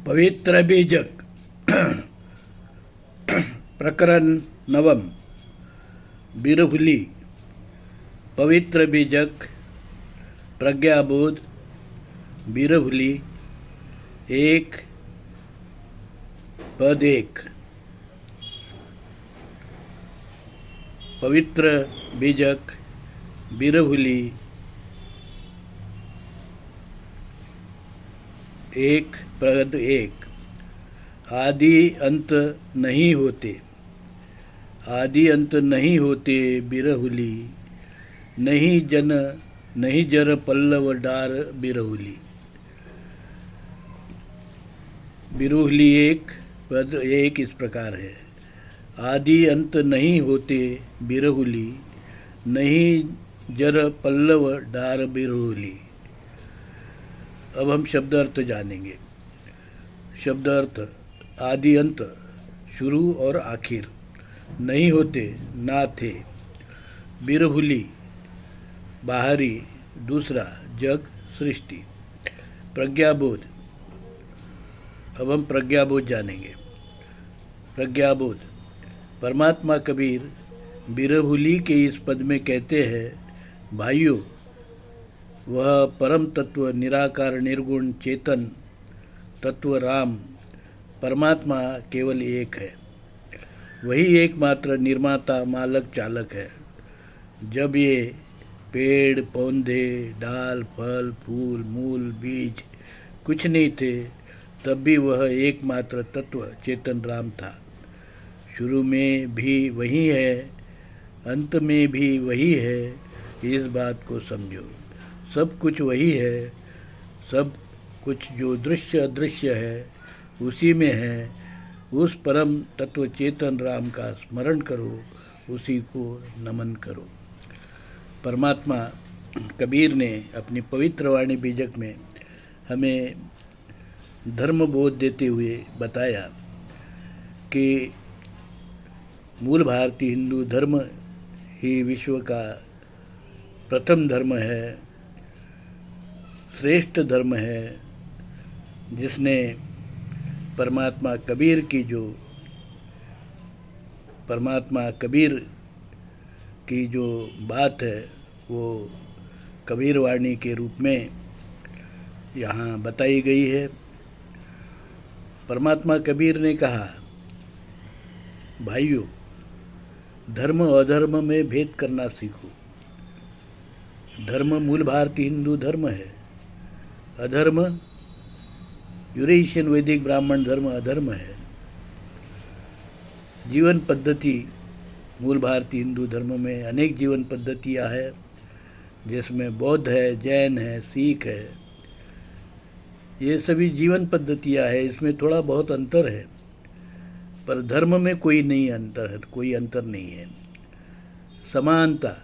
पवित्र बीजक प्रकरण नवम। बिरहुली। पवित्र बीजक प्रज्ञाबोध बिरहुली। एक पद एक। पवित्र बीजक बिरहुली एक पद एक। आदि अंत नहीं होते, आदि अंत नहीं होते बिरहुली, नहीं जन नहीं जर पल्लव डार बिरहुली। बिरहुली एक पद एक इस प्रकार है। आदि अंत नहीं होते बिरहुली, नहीं जर पल्लव डार बिरहुली। अब हम शब्द अर्थ जानेंगे। शब्द अर्थ: आदि अंत, शुरू और आखिर, नहीं होते ना थे। बिरहुली बाहरी, दूसरा जग सृष्टि। प्रज्ञाबोध। अब हम प्रज्ञाबोध जानेंगे। प्रज्ञाबोध: परमात्मा कबीर बिरहुली के इस पद में कहते हैं, भाइयों, वह परम तत्व निराकार निर्गुण चेतन तत्व राम परमात्मा केवल एक है। वही एकमात्र निर्माता मालक चालक है। जब ये पेड़ पौधे डाल फल फूल मूल बीज कुछ नहीं थे, तब भी वह एकमात्र तत्व चेतन राम था। शुरू में भी वही है, अंत में भी वही है, इस बात को समझो। सब कुछ वही है, सब कुछ जो दृश्य अदृश्य है उसी में है। उस परम तत्व चेतन राम का स्मरण करो, उसी को नमन करो। परमात्मा कबीर ने अपनी पवित्र वाणी बीजक में हमें धर्म बोध देते हुए बताया कि मूल भारतीय हिंदू धर्म ही विश्व का प्रथम धर्म है, श्रेष्ठ धर्म है, जिसने परमात्मा कबीर की जो बात है वो कबीर वाणी के रूप में यहाँ बताई गई है। परमात्मा कबीर ने कहा, भाइयों, धर्म अधर्म में भेद करना सीखो। धर्म मूल भारतीय हिंदू धर्म है, अधर्म यूरेशियन वैदिक ब्राह्मण धर्म अधर्म है। जीवन पद्धति मूल भारतीय हिंदू धर्म में अनेक जीवन पद्धतियाँ हैं, जिसमें बौद्ध है, जैन है, सिख है। ये सभी जीवन पद्धतियाँ हैं, इसमें थोड़ा बहुत अंतर है, पर धर्म में कोई अंतर नहीं है। समानता,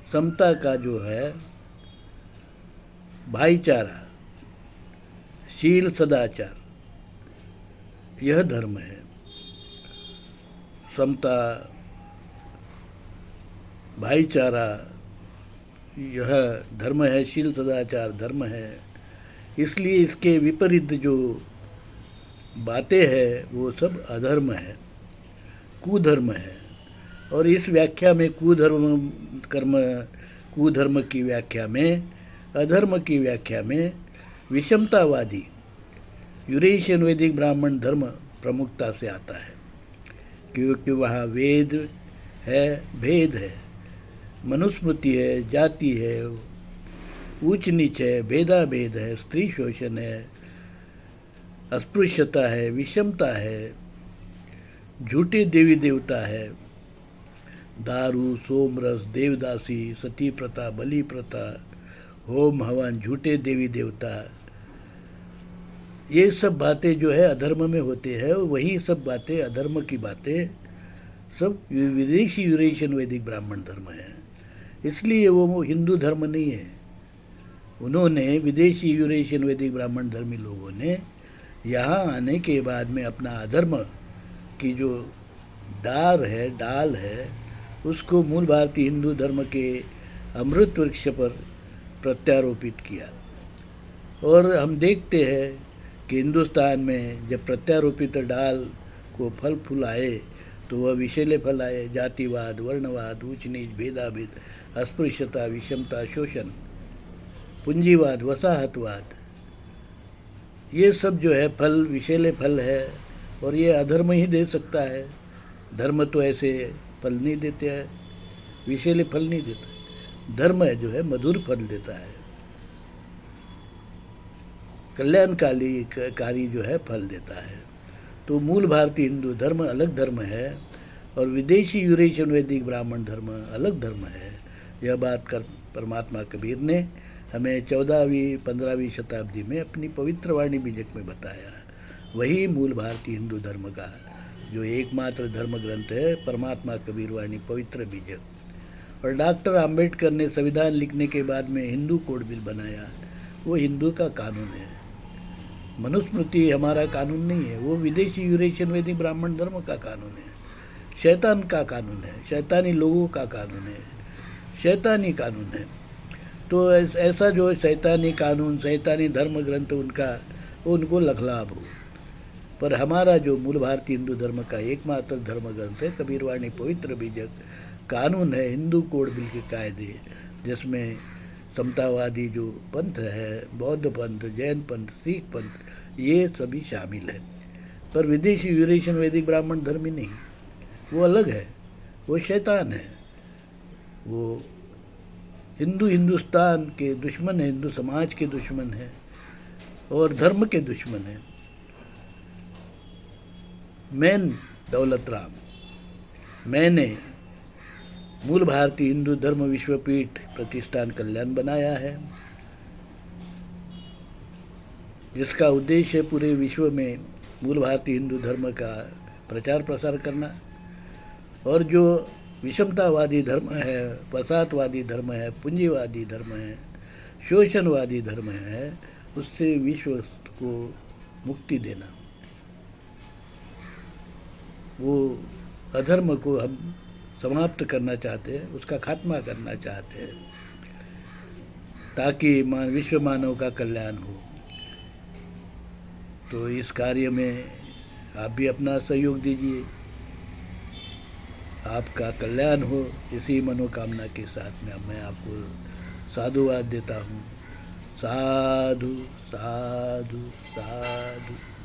समता का जो है भाईचारा, शील सदाचार, यह धर्म है। समता भाईचारा यह धर्म है, शील सदाचार धर्म है। इसलिए इसके विपरीत जो बातें हैं वो सब अधर्म है, कुधर्म है। और इस व्याख्या में कुधर्म की व्याख्या में, अधर्म की व्याख्या में विषमतावादी यूरेशियन वैदिक ब्राह्मण धर्म प्रमुखता से आता है, क्योंकि वहाँ वेद है, भेद है, मनुस्मृति है, जाति है, ऊंच नीच है, भेदाभेद है, स्त्री शोषण है, अस्पृश्यता है, विषमता है, झूठे देवी देवता है, दारू सोमरस देवदासी सती प्रथा बलि प्रथा होम हवन झूठे देवी देवता, ये सब बातें जो है अधर्म में होते हैं। वही सब बातें, अधर्म की बातें सब विदेशी यूरेशियन वैदिक ब्राह्मण धर्म है। इसलिए वो हिंदू धर्म नहीं है। उन्होंने विदेशी यूरेशियन वैदिक ब्राह्मण धर्मी लोगों ने यहाँ आने के बाद में अपना अधर्म की जो डाल है उसको मूल भारतीय हिंदू धर्म के अमृत वृक्ष पर प्रत्यारोपित किया। और हम देखते हैं कि हिंदुस्तान में जब प्रत्यारोपित डाल को फल फूल आए तो वह विषैले फल आए। जातिवाद, वर्णवाद, ऊंच नीच, भेदाभेद, अस्पृश्यता, विषमता, शोषण, पूंजीवाद, वसाहतवाद, ये सब जो है फल विषैले फल है। और ये अधर्म ही दे सकता है, धर्म तो ऐसे फल नहीं देते हैं, विषैले फल नहीं देता। धर्म है जो है मधुर फल देता है, कल्याणकारी जो है फल देता है। तो मूल भारतीय हिंदू धर्म अलग धर्म है और विदेशी यूरेशियन वैदिक ब्राह्मण धर्म अलग धर्म है। यह बात कर परमात्मा कबीर ने हमें 14वीं-15वीं शताब्दी में अपनी पवित्र वाणी बीजक में बताया। वही मूल भारतीय हिंदू धर्म का जो एकमात्र धर्म ग्रंथ है, परमात्मा कबीर वाणी पवित्र बीजक। और डॉक्टर आम्बेडकर ने संविधान लिखने के बाद में हिंदू कोड बिल बनाया, वो हिंदू का कानून है। मनुस्मृति हमारा कानून नहीं है, वो विदेशी यूरेशियन वैदिक ब्राह्मण धर्म का कानून है, शैतान का कानून है, शैतानी लोगों का कानून है, शैतानी कानून है। तो ऐसा जो शैतानी कानून, शैतानी धर्म ग्रंथ उनको लखलाभ हो। पर हमारा जो मूल भारतीय हिंदू धर्म का एकमात्र धर्म ग्रंथ है कबीरवाणी पवित्र बीजक, कानून है, हिंदू कोड बिल के कायदे, जिसमें समतावादी जो पंथ है, बौद्ध पंथ, जैन पंथ, सिख पंथ, ये सभी शामिल है। पर विदेशी यूरेशियन वैदिक ब्राह्मण धर्म ही नहीं, वो अलग है, वो शैतान है, वो हिंदुस्तान के दुश्मन है, हिंदू समाज के दुश्मन है और धर्म के दुश्मन है। दौलत राम, मैंने मूल भारतीय हिंदू धर्म विश्वपीठ प्रतिष्ठान कल्याण बनाया है, जिसका उद्देश्य है पूरे विश्व में मूल भारतीय हिंदू धर्म का प्रचार प्रसार करना। और जो विषमतावादी धर्म है, वसाहतवादी धर्म है, पूंजीवादी धर्म है, शोषणवादी धर्म है, उससे विश्व को मुक्ति देना, वो अधर्म को हम समाप्त करना चाहते हैं, उसका खात्मा करना चाहते हैं, ताकि विश्व मानव का कल्याण हो। तो इस कार्य में आप भी अपना सहयोग दीजिए, आपका कल्याण हो, इसी मनोकामना के साथ में मैं आपको साधुवाद देता हूँ। साधु साधु साधु।